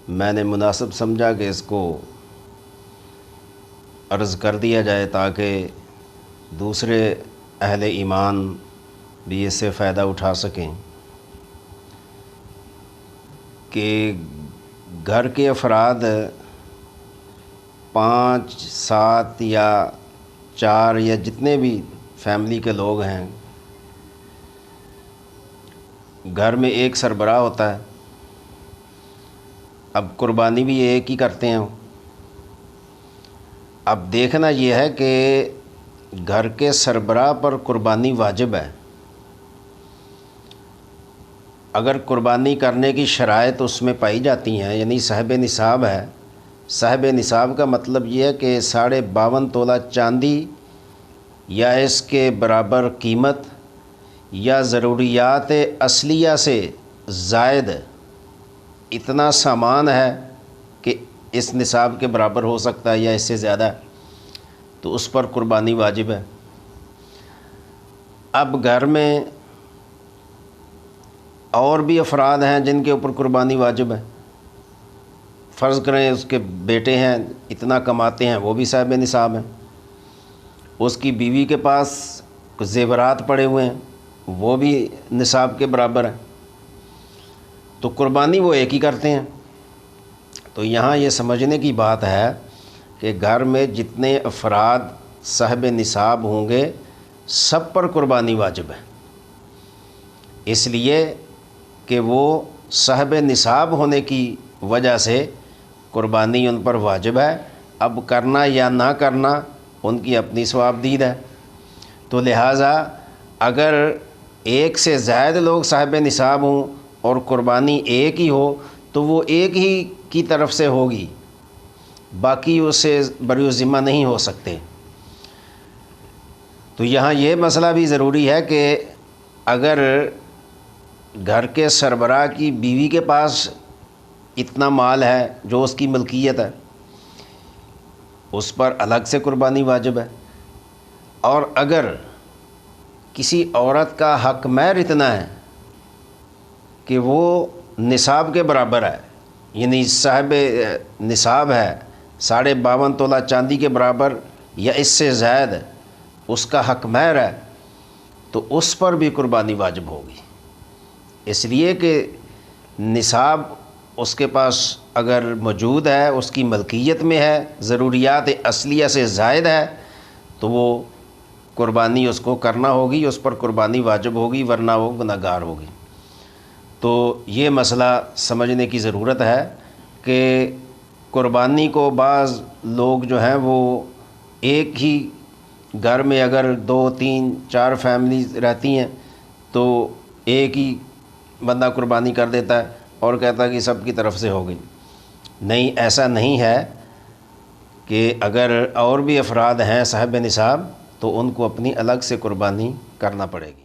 میں نے مناسب سمجھا کہ اس کو عرض کر دیا جائے تاکہ دوسرے اہل ایمان بھی اس سے فائدہ اٹھا سکیں کہ گھر کے افراد 5 7 یا 4 یا جتنے بھی فیملی کے لوگ ہیں، گھر میں ایک سربراہ ہوتا ہے۔ اب قربانی بھی ایک ہی کرتے ہیں۔ اب دیکھنا یہ ہے کہ گھر کے سربراہ پر قربانی واجب ہے۔ اگر قربانی کرنے کی شرائط اس میں پائی جاتی ہیں، یعنی صاحب نصاب ہے۔ صاحب نصاب کا مطلب یہ ہے کہ 52.5 تولہ چاندی یا اس کے برابر قیمت یا ضروریات اصلیہ سے زائد اتنا سامان ہے کہ اس نصاب کے برابر ہو سکتا ہے یا اس سے زیادہ ہے، تو اس پر قربانی واجب ہے۔ اب گھر میں اور بھی افراد ہیں جن کے اوپر قربانی واجب ہے۔ فرض کریں اس کے بیٹے ہیں، اتنا کماتے ہیں، وہ بھی صاحب نصاب ہیں۔ اس کی بیوی کے پاس کچھ زیورات پڑے ہوئے ہیں، وہ بھی نصاب کے برابر ہیں، تو قربانی وہ ایک ہی کرتے ہیں۔ تو یہاں یہ سمجھنے کی بات ہے کہ گھر میں جتنے افراد صاحب نصاب ہوں گے سب پر قربانی واجب ہے، اس لیے کہ وہ صاحب نصاب ہونے کی وجہ سے قربانی ان پر واجب ہے۔ اب کرنا یا نہ کرنا ان کی اپنی ثوابدید ہے۔ تو لہٰذا اگر ایک سے زائد لوگ صاحب نصاب ہوں اور قربانی ایک ہی ہو تو وہ ایک ہی کی طرف سے ہوگی، باقی اس سے بری ذمہ نہیں ہو سکتے۔ تو یہاں یہ مسئلہ بھی ضروری ہے کہ اگر گھر کے سربراہ کی بیوی کے پاس اتنا مال ہے جو اس کی ملکیت ہے، اس پر الگ سے قربانی واجب ہے۔ اور اگر کسی عورت کا حق مہر اتنا ہے کہ وہ نصاب کے برابر ہے، یعنی صاحب نصاب ہے، 52.5 تولہ چاندی کے برابر یا اس سے زائد اس کا حق مہر ہے، تو اس پر بھی قربانی واجب ہوگی، اس لیے کہ نصاب اس کے پاس اگر موجود ہے، اس کی ملکیت میں ہے، ضروریات اصلیہ سے زائد ہے، تو وہ قربانی اس کو کرنا ہوگی، اس پر قربانی واجب ہوگی، ورنہ وہ گنہگار ہوگی۔ تو یہ مسئلہ سمجھنے کی ضرورت ہے کہ قربانی کو بعض لوگ جو ہیں وہ ایک ہی گھر میں اگر 2 3 4 فیملیز رہتی ہیں تو ایک ہی بندہ قربانی کر دیتا ہے اور کہتا ہے کہ سب کی طرف سے ہو گئی۔ نہیں، ایسا نہیں ہے کہ اگر اور بھی افراد ہیں صاحب نصاب تو ان کو اپنی الگ سے قربانی کرنا پڑے گی۔